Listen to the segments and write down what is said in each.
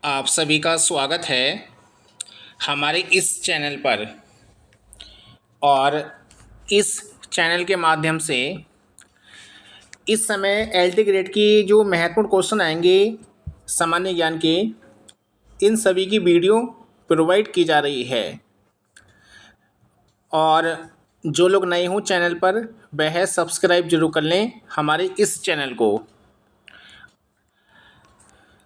आप सभी का स्वागत है हमारे इस चैनल पर। और इस चैनल के माध्यम से इस समय एलटी ग्रेड की जो महत्वपूर्ण क्वेश्चन आएंगे सामान्य ज्ञान के, इन सभी की वीडियो प्रोवाइड की जा रही है। और जो लोग नए हों चैनल पर, वह सब्सक्राइब जरूर कर लें हमारे इस चैनल को।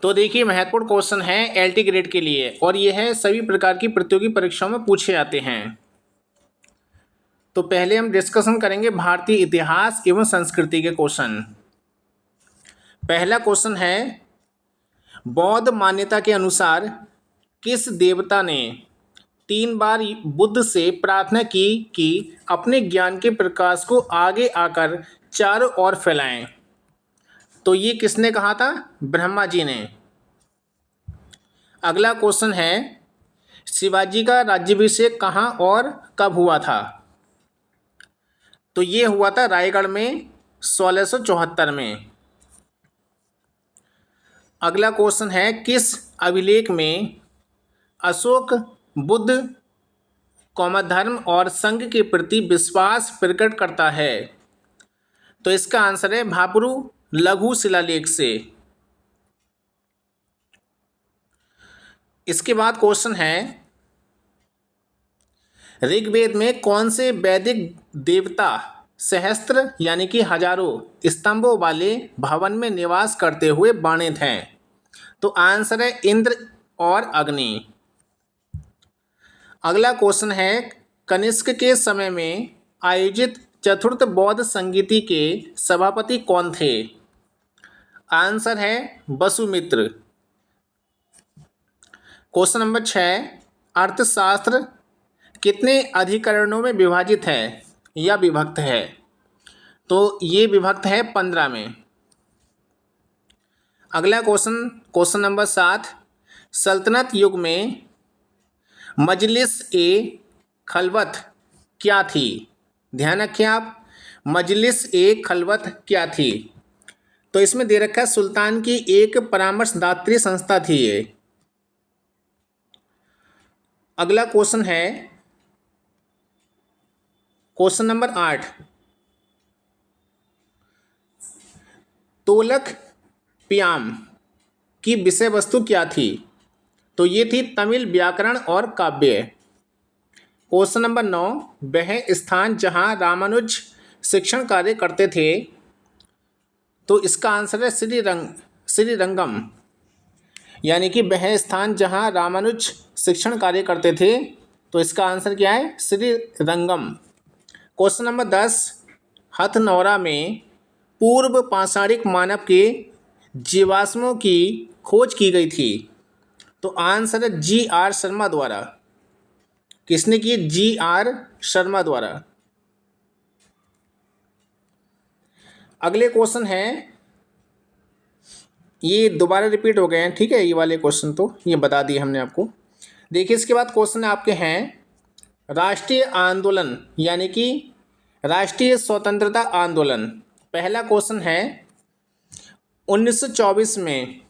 तो देखिए, महत्वपूर्ण क्वेश्चन है एलटी ग्रेड के लिए और यह सभी प्रकार की प्रतियोगी परीक्षाओं में पूछे जाते हैं। तो पहले हम डिस्कशन करेंगे भारतीय इतिहास एवं संस्कृति के क्वेश्चन। पहला क्वेश्चन है, बौद्ध मान्यता के अनुसार किस देवता ने 3 बार बुद्ध से प्रार्थना की कि अपने ज्ञान के प्रकाश को आगे आकर चारों ओर फैलाएं? तो ये किसने कहा था? ब्रह्मा जी ने। अगला क्वेश्चन है, शिवाजी का राज्याभिषेक कहाँ और कब हुआ था? तो ये हुआ था रायगढ़ में 1674 में। अगला क्वेश्चन है, किस अभिलेख में अशोक बुद्ध धर्म और संघ के प्रति विश्वास प्रकट करता है? तो इसका आंसर है भापरू लघु शिलालेख से। इसके बाद क्वेश्चन है, ऋग्वेद में कौन से वैदिक देवता सहस्त्र यानी कि हजारों स्तंभों वाले भवन में निवास करते हुए वर्णित हैं? तो आंसर है इंद्र और अग्नि। अगला क्वेश्चन है, कनिष्क के समय में आयोजित चतुर्थ बौद्ध संगीति के सभापति कौन थे? आंसर है वसुमित्र। क्वेश्चन नंबर 6, अर्थशास्त्र कितने अधिकरणों में विभाजित है या विभक्त है? तो ये विभक्त है 15 में। अगला क्वेश्चन नंबर 7, सल्तनत युग में मजलिस ए खलवत क्या थी? ध्यान रखें आप, मजलिस ए खलवत क्या थी? तो इसमें दे रखा है सुल्तान की एक परामर्शदात्री संस्था थी ये। अगला क्वेश्चन है क्वेश्चन नंबर 8, तोलक प्याम की विषय वस्तु क्या थी? तो ये थी तमिल व्याकरण और काव्य। क्वेश्चन नंबर 9, वह स्थान जहां रामानुज शिक्षण कार्य करते थे? तो इसका आंसर है श्रीरंगम। यानी कि वह स्थान जहां रामानुज शिक्षण कार्य करते थे, तो इसका आंसर क्या है? श्रीरंगम। क्वेश्चन नंबर 10, हथनौरा में पूर्व पाषाणिक मानव के जीवाश्मों की खोज की गई थी? तो आंसर है जी.आर. शर्मा द्वारा। किसने की? जी.आर. शर्मा द्वारा। अगले क्वेश्चन है, ये दोबारा रिपीट हो गए हैं, ठीक है, ये वाले क्वेश्चन तो ये बता दिए हमने आपको। देखिए, इसके बाद क्वेश्चन आपके हैं, राष्ट्रीय आंदोलन यानी कि राष्ट्रीय स्वतंत्रता आंदोलन। पहला क्वेश्चन है, 1924 में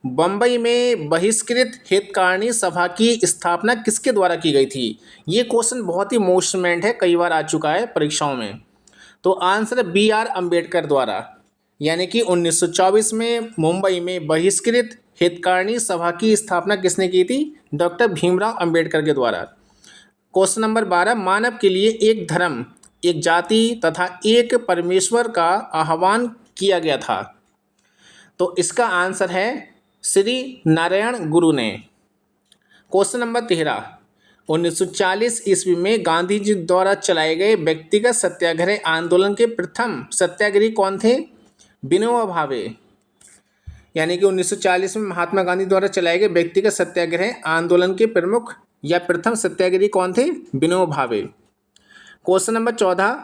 बम्बई में बहिष्कृत हितकारिणी सभा की स्थापना किसके द्वारा की गई थी? ये क्वेश्चन बहुत ही मोस्ट इम्पोर्टेंट है, कई बार आ चुका है परीक्षाओं में। तो आंसर है बी.आर. अम्बेडकर द्वारा। यानी कि 1924 में मुंबई में बहिष्कृत हितकारिणी सभा की स्थापना किसने की थी? डॉक्टर भीमराव अम्बेडकर के द्वारा। क्वेश्चन नंबर 12, मानव के लिए एक धर्म, एक जाति तथा एक परमेश्वर का आह्वान किया गया था? तो इसका आंसर है श्री नारायण गुरु ने। क्वेश्चन नंबर 13, 1940 ईस्वी में गांधी जी द्वारा चलाए गए व्यक्तिगत सत्याग्रह आंदोलन के प्रथम सत्याग्रही कौन थे? विनोबा भावे। यानी कि 1940 में महात्मा गांधी द्वारा चलाए गए व्यक्तिगत सत्याग्रह आंदोलन के प्रमुख या प्रथम सत्याग्रही कौन थे? विनोबा भावे। क्वेश्चन नंबर 14,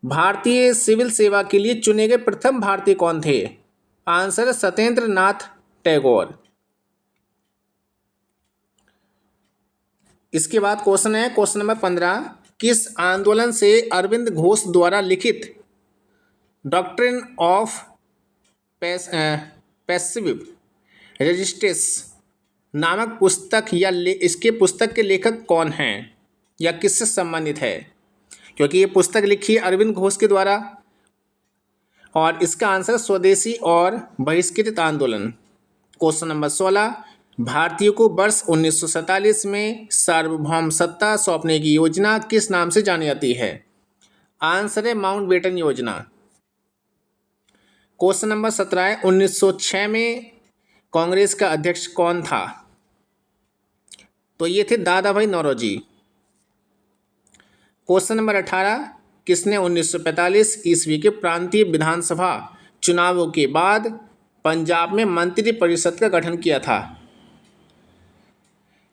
भारतीय सिविल सेवा के लिए चुने गए प्रथम भारतीय कौन थे? आंसर सत्येंद्र नाथ टैगोर। इसके बाद क्वेश्चन है क्वेश्चन नंबर 15, किस आंदोलन से अरविंद घोष द्वारा लिखित डॉक्ट्रिन ऑफ पैसिव रेजिस्टेंस नामक पुस्तक या इसके पुस्तक के लेखक कौन हैं या किससे संबंधित है? क्योंकि ये पुस्तक लिखी है अरविंद घोष के द्वारा। और इसका आंसर स्वदेशी और बहिष्कृत आंदोलन। क्वेश्चन नंबर 16, भारतीयों को वर्ष 1947 में सार्वभौम सत्ता सौंपने की योजना किस नाम से जानी जाती है? आंसर है माउंटबेटन योजना। क्वेश्चन नंबर 17 है, 1906 में कांग्रेस का अध्यक्ष कौन था? तो ये थे दादा भाई नौरोजी। क्वेश्चन नंबर 18, किसने 1945 ईस्वी के प्रांतीय विधानसभा चुनावों के बाद पंजाब में मंत्री परिषद का गठन किया था?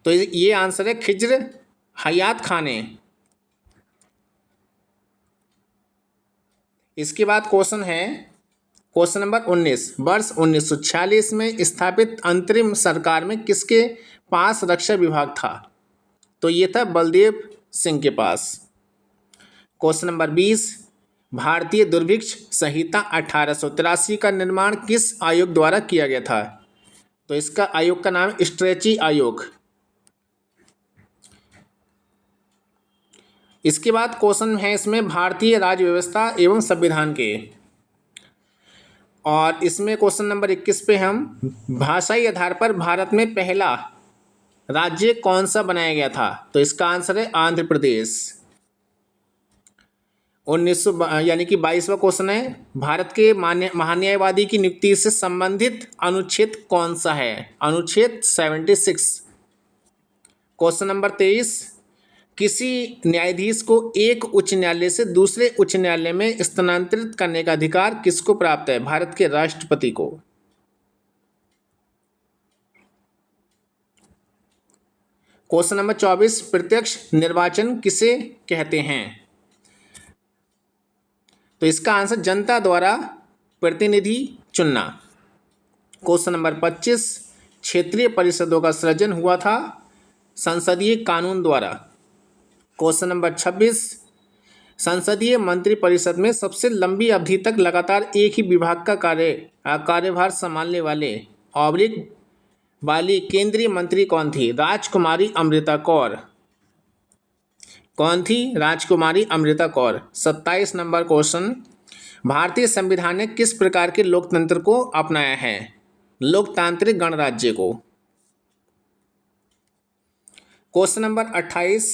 तो ये आंसर है खिज्र हयात खान ने। इसके बाद क्वेश्चन है क्वेश्चन नंबर 19, वर्ष 1946 में स्थापित अंतरिम सरकार में किसके पास रक्षा विभाग था? तो ये था बलदेव सिंह के पास। क्वेश्चन नंबर 20, भारतीय दुर्भिक्ष संहिता 1883 का निर्माण किस आयोग द्वारा किया गया था? तो इसका आयोग का नाम स्ट्रेची आयोग। इसके बाद क्वेश्चन है इसमें भारतीय राज्य व्यवस्था एवं संविधान के, और इसमें क्वेश्चन नंबर 21 पे हम भाषाई आधार पर भारत में पहला राज्य कौन सा बनाया गया था? तो इसका आंसर है आंध्र प्रदेश। 1900 यानी कि 22वां क्वेश्चन है, भारत के महान्यायवादी की नियुक्ति से संबंधित अनुच्छेद कौन सा है? अनुच्छेद 76। क्वेश्चन नंबर 23, किसी न्यायाधीश को एक उच्च न्यायालय से दूसरे उच्च न्यायालय में स्थानांतरित करने का अधिकार किसको प्राप्त है? भारत के राष्ट्रपति को। क्वेश्चन नंबर 24, प्रत्यक्ष निर्वाचन किसे कहते हैं? तो इसका आंसर जनता द्वारा प्रतिनिधि चुनना। क्वेश्चन नंबर 25, क्षेत्रीय परिषदों का सृजन हुआ था संसदीय कानून द्वारा। क्वेश्चन नंबर 26, संसदीय मंत्रिपरिषद में सबसे लंबी अवधि तक लगातार एक ही विभाग का कार्यभार संभालने वाली केंद्रीय मंत्री कौन थी? राजकुमारी अमृता कौर। कौन थी? राजकुमारी अमृता कौर। 27 नंबर क्वेश्चन, भारतीय संविधान ने किस प्रकार के लोकतंत्र को अपनाया है? लोकतांत्रिक गणराज्य को। क्वेश्चन नंबर 28,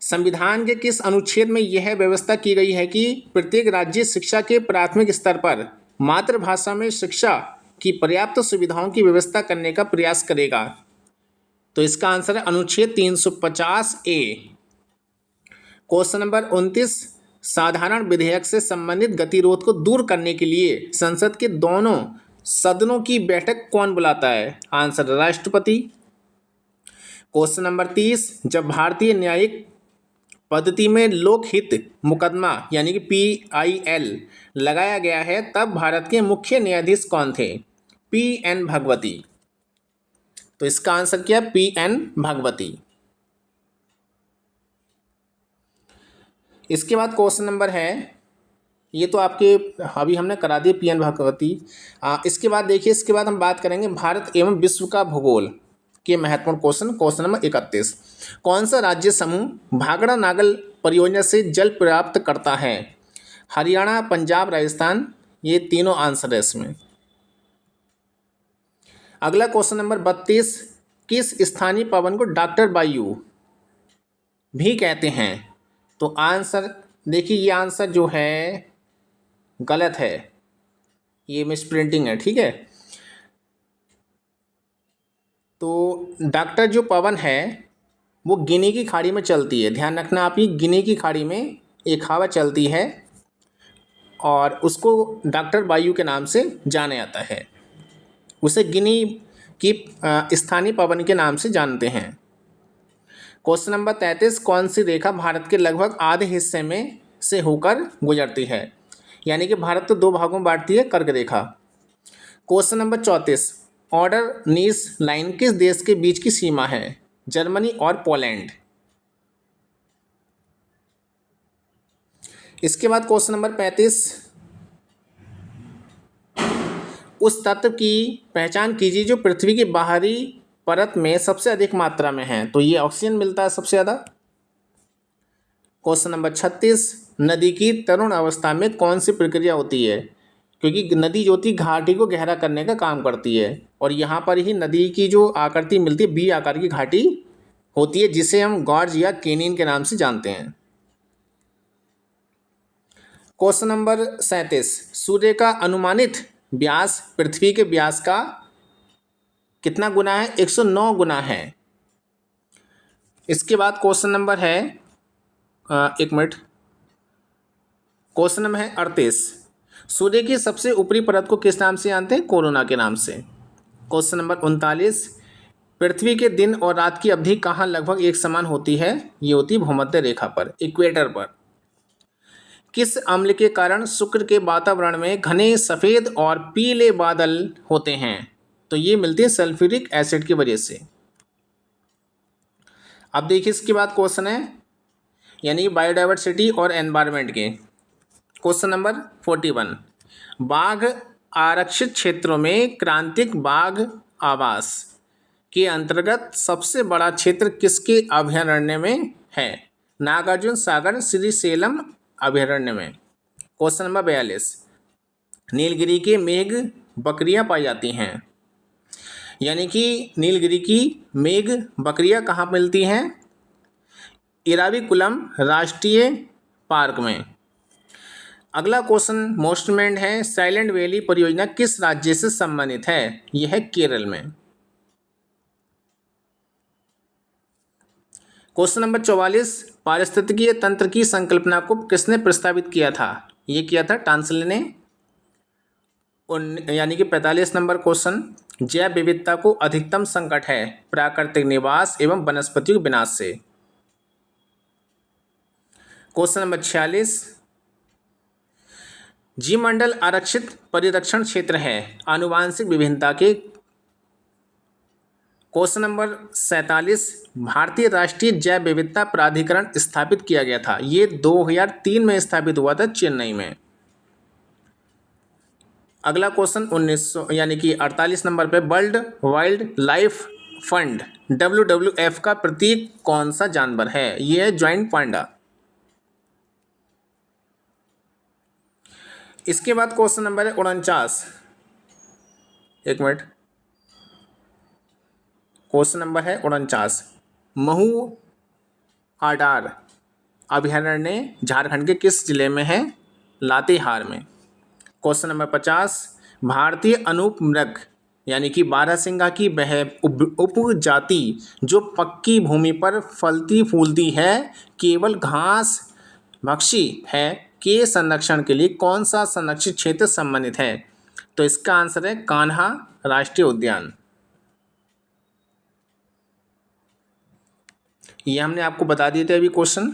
संविधान के किस अनुच्छेद में यह व्यवस्था की गई है कि प्रत्येक राज्य शिक्षा के प्राथमिक स्तर पर मातृभाषा में शिक्षा की पर्याप्त सुविधाओं की व्यवस्था करने का प्रयास करेगा? तो इसका आंसर है अनुच्छेद 350 ए। क्वेश्चन नंबर 29, साधारण विधेयक से संबंधित गतिरोध को दूर करने के लिए संसद के दोनों सदनों की बैठक कौन बुलाता है? आंसर राष्ट्रपति। क्वेश्चन नंबर 30, जब भारतीय न्यायिक पद्धति में लोकहित मुकदमा यानी कि PIL लगाया गया है तब भारत के मुख्य न्यायाधीश कौन थे? PN भगवती। तो इसका आंसर क्या? PN भगवती। इसके बाद क्वेश्चन नंबर है, ये तो आपके अभी हमने करा दिए PN भगवती। इसके बाद देखिए, इसके बाद हम बात करेंगे भारत एवं विश्व का भूगोल के महत्वपूर्ण क्वेश्चन। क्वेश्चन नंबर 31, कौन सा राज्य समूह भाखड़ा नागल परियोजना से जल प्राप्त करता है? हरियाणा, पंजाब, राजस्थान। ये तीनों आंसर है इसमें। अगला क्वेश्चन नंबर 32, किस स्थानीय पवन को डॉक्टर वायु भी कहते हैं? तो आंसर देखिए, ये आंसर जो है गलत है, ये मिस प्रिंटिंग है, ठीक है। तो डॉक्टर जो पवन है वो गिनी की खाड़ी में चलती है। ध्यान रखना आप, ये गिनी की खाड़ी में एक हवा चलती है और उसको डॉक्टर वायु के नाम से जाना जाता है। उसे गिनी की स्थानीय पवन के नाम से जानते हैं। क्वेश्चन नंबर 33, कौन सी रेखा भारत के लगभग आधे हिस्से में से होकर गुजरती है? यानी कि भारत तो दो भागों में बांटती है, कर्क रेखा। क्वेश्चन नंबर 34, ऑर्डर नीस लाइन किस देश के बीच की सीमा है? जर्मनी और पोलैंड। इसके बाद क्वेश्चन नंबर 35, उस तत्व की पहचान कीजिए जो पृथ्वी की बाहरी परत में सबसे अधिक मात्रा में है। तो ये ऑक्सीजन मिलता है सबसे ज़्यादा। क्वेश्चन नंबर 36, नदी की तरुण अवस्था में कौन सी प्रक्रिया होती है? क्योंकि नदी जो होती है घाटी को गहरा करने का काम करती है, और यहाँ पर ही नदी की जो आकृति मिलती है बी आकार की घाटी होती है, जिसे हम गॉर्ज या कैनियन के नाम से जानते हैं। क्वेश्चन नंबर 37, सूर्य का अनुमानित व्यास पृथ्वी के व्यास का कितना गुना है? 109 गुना है। इसके बाद क्वेश्चन नंबर है एक मिनट, क्वेश्चन नंबर है 38, सूर्य की सबसे ऊपरी परत को किस नाम से जानते हैं? कोरोना के नाम से। क्वेश्चन नंबर 39, पृथ्वी के दिन और रात की अवधि कहाँ लगभग एक समान होती है? ये होती है भूमध्य रेखा पर, इक्वेटर पर। किस अम्ल के कारण शुक्र के वातावरण में घने सफ़ेद और पीले बादल होते हैं? तो ये मिलती है सल्फ्यूरिक एसिड की वजह से। अब देखिए इसके बाद क्वेश्चन है यानी बायोडाइवर्सिटी और एनवायरनमेंट के। क्वेश्चन नंबर 41, बाघ आरक्षित क्षेत्रों में क्रांतिक बाघ आवास के अंतर्गत सबसे बड़ा क्षेत्र किसके अभयारण्य में है? नागार्जुन सागर श्रीशैलम अभयारण्य में। क्वेश्चन नंबर 42, नीलगिरी के मेघ बकरियां पाई जाती हैं, यानी कि नीलगिरी की मेघ बकरियां कहाँ मिलती हैं? इराविकुलम राष्ट्रीय पार्क में। अगला क्वेश्चन मोस्ट इम्पोर्टेंट है, साइलेंट वैली परियोजना किस राज्य से संबंधित है? यह है केरल में। क्वेश्चन नंबर 44, पारिस्थितिकीय तंत्र की संकल्पना को किसने प्रस्तावित किया था? ये किया था टांसले ने। यानी कि 45 नंबर क्वेश्चन, जैव विविधता को अधिकतम संकट है प्राकृतिक निवास एवं वनस्पतियों के विनाश से। क्वेश्चन नंबर 46, जीवमंडल आरक्षित परिरक्षण क्षेत्र है आनुवांशिक विभिन्नता के। क्वेश्चन नंबर 47, भारतीय राष्ट्रीय जैव विविधता प्राधिकरण स्थापित किया गया था, ये 2003 में स्थापित हुआ था चेन्नई में। अगला क्वेश्चन 1900 यानी कि 48 नंबर पे, world wild life fund WWF का प्रतीक कौन सा जानवर है? ये है ज्वाइंट पांडा। इसके बाद क्वेश्चन नंबर है 49, एक मिनट, क्वेश्चन नंबर है 49, महू आडार अभयारण्य झारखंड के किस जिले में है? लातेहार में। क्वेश्चन नंबर 50, भारतीय अनुपमृग यानी कि बारहसिंगा की वह उपजाति जो पक्की भूमि पर फलती फूलती है केवल घास भक्षी है के संरक्षण के लिए कौन सा संरक्षित क्षेत्र सम्मानित है? तो इसका आंसर है कान्हा राष्ट्रीय उद्यान। ये हमने आपको बता दिए थे अभी क्वेश्चन।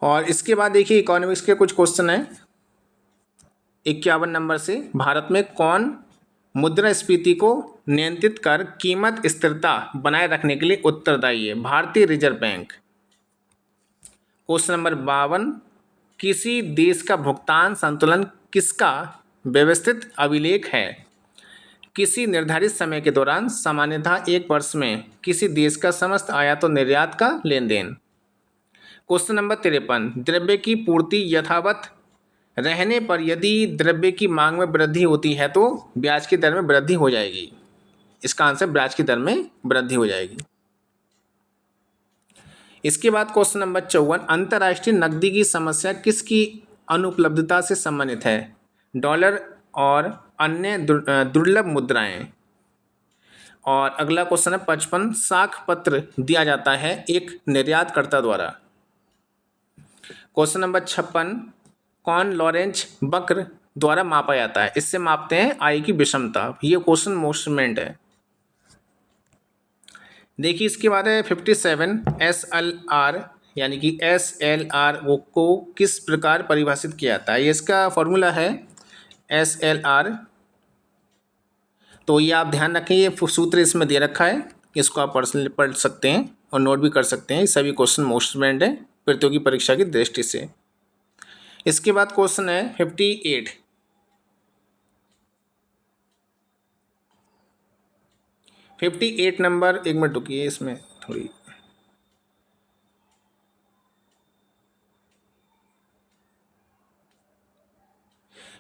और इसके बाद देखिए इकोनॉमिक्स के कुछ क्वेश्चन हैं। 51 नंबर से, भारत में कौन मुद्रास्फीति को नियंत्रित कर कीमत स्थिरता बनाए रखने के लिए उत्तरदायी है? भारतीय रिजर्व बैंक। क्वेश्चन नंबर 52, किसी देश का भुगतान संतुलन किसका व्यवस्थित अभिलेख है? किसी निर्धारित समय के दौरान, सामान्यतः एक वर्ष में, किसी देश का समस्त आयात और निर्यात का लेन देन। क्वेश्चन नंबर 53, द्रव्य की पूर्ति यथावत रहने पर यदि द्रव्य की मांग में वृद्धि होती है तो ब्याज की दर में वृद्धि हो जाएगी। इसका आंसर ब्याज की दर में वृद्धि हो जाएगी। इसके बाद क्वेश्चन नंबर 54, अंतर्राष्ट्रीय नकदी की समस्या किसकी अनुपलब्धता से संबंधित है? डॉलर और अन्य दुर्लभ मुद्राएं। और अगला क्वेश्चन है 55, साख पत्र दिया जाता है एक निर्यातकर्ता द्वारा। क्वेश्चन नंबर 56, कौन लॉरेंज वक्र द्वारा मापा जाता है? इससे मापते हैं आय की विषमता। ये क्वेश्चन मोस्ट इम्पोर्टेंट है। देखिए इसके बाद है 57, SLR यानी कि SLR को किस प्रकार परिभाषित किया जाता है? ये इसका फॉर्मूला है SLR। तो ये आप ध्यान रखें, ये सूत्र इसमें दे रखा है, इसको आप पर्सनली पढ़ सकते हैं और नोट भी कर सकते हैं। सभी क्वेश्चन मोस्ट इम्पोर्टेंट है प्रतियोगी परीक्षा की दृष्टि से। इसके बाद क्वेश्चन है 58, 58 नंबर, एक मिनट रुकिए, इसमें थोड़ी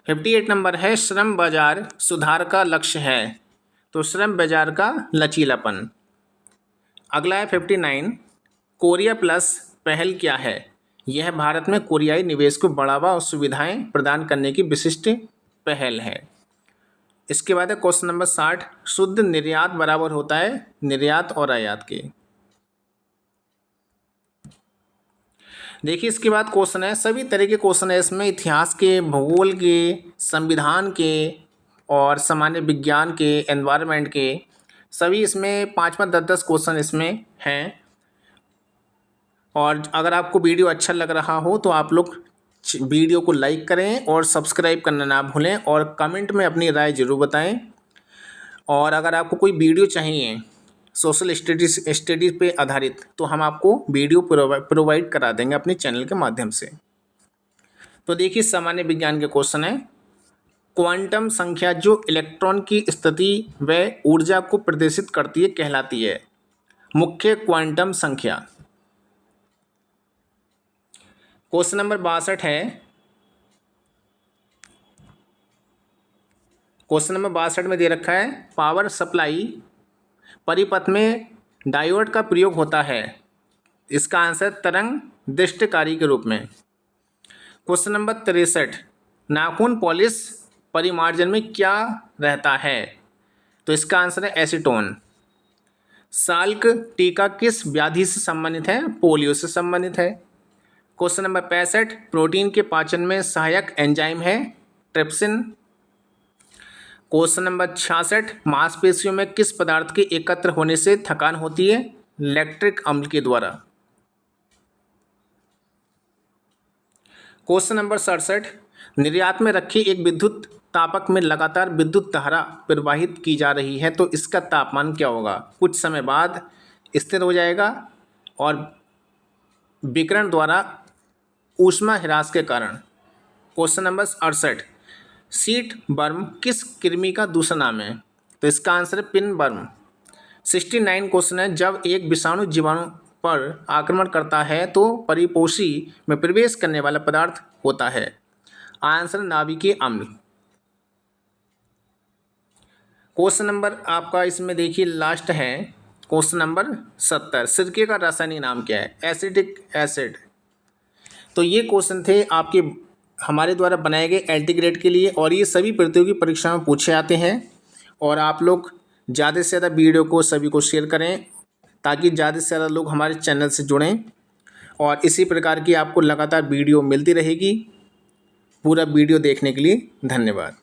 58 नंबर है, श्रम बाजार सुधार का लक्ष्य है। तो श्रम बाजार का लचीलापन। अगला है 59, कोरिया प्लस पहल क्या है? यह भारत में कोरियाई निवेश को बढ़ावा और सुविधाएं प्रदान करने की विशिष्ट पहल है। इसके बाद है क्वेश्चन नंबर 60, शुद्ध निर्यात बराबर होता है निर्यात और आयात के। देखिए इसके बाद क्वेश्चन है, सभी तरह के क्वेश्चन है इसमें, इतिहास के, भूगोल के, संविधान के और सामान्य विज्ञान के, एनवायरनमेंट के, सभी इसमें 5-5, 10-10 क्वेश्चन इसमें हैं। और अगर आपको वीडियो अच्छा लग रहा हो तो आप लोग वीडियो को लाइक करें और सब्सक्राइब करना ना भूलें और कमेंट में अपनी राय ज़रूर बताएं। और अगर आपको कोई वीडियो चाहिए सोशल स्टडीज़ पे आधारित तो हम आपको वीडियो प्रोवाइड करा देंगे अपने चैनल के माध्यम से। तो देखिए सामान्य विज्ञान के क्वेश्चन है, क्वांटम संख्या जो इलेक्ट्रॉन की स्थिति व ऊर्जा को प्रदर्शित करती है कहलाती है मुख्य क्वांटम संख्या। क्वेश्चन नंबर 62 है, क्वेश्चन नंबर 62 में दे रखा है, पावर सप्लाई परिपथ में डायोड का प्रयोग होता है। इसका आंसर तरंग दृष्टिकारी के रूप में। क्वेश्चन नंबर 63, नाखून पॉलिश परिमार्जन में क्या रहता है? तो इसका आंसर है एसीटोन। साल्क टीका किस व्याधि से संबंधित है? पोलियो से संबंधित है। क्वेश्चन नंबर 65, प्रोटीन के पाचन में सहायक एंजाइम है ट्रिप्सिन। क्वेश्चन नंबर 66, मांसपेशियों में किस पदार्थ के एकत्र होने से थकान होती है? लैक्टिक अम्ल के द्वारा। क्वेश्चन नंबर 67, निर्यात में रखी एक विद्युत तापक में लगातार विद्युत धारा प्रवाहित की जा रही है तो इसका तापमान क्या होगा? कुछ समय बाद स्थिर हो जाएगा और विकिरण द्वारा ऊष्मा ह्रास के कारण। क्वेश्चन नंबर 68, सीट बर्म किस कृमि का दूसरा नाम है? तो इसका आंसर है पिन बर्म। 69 क्वेश्चन है, जब एक विषाणु जीवाणु पर आक्रमण करता है तो परिपोषी में प्रवेश करने वाला पदार्थ होता है। आंसर नाभिकीय अम्ल। क्वेश्चन नंबर आपका इसमें देखिए लास्ट है, क्वेश्चन नंबर 70, सिरके का रासायनिक नाम क्या है? Acetic acid. तो ये क्वेश्चन थे आपके हमारे द्वारा बनाए गए एलटी ग्रेड के लिए और ये सभी प्रतियोगी परीक्षाओं में पूछे आते हैं। और आप लोग ज़्यादा से ज़्यादा वीडियो को सभी को शेयर करें ताकि ज़्यादा से ज़्यादा लोग हमारे चैनल से जुड़ें और इसी प्रकार की आपको लगातार वीडियो मिलती रहेगी। पूरा वीडियो देखने के लिए धन्यवाद।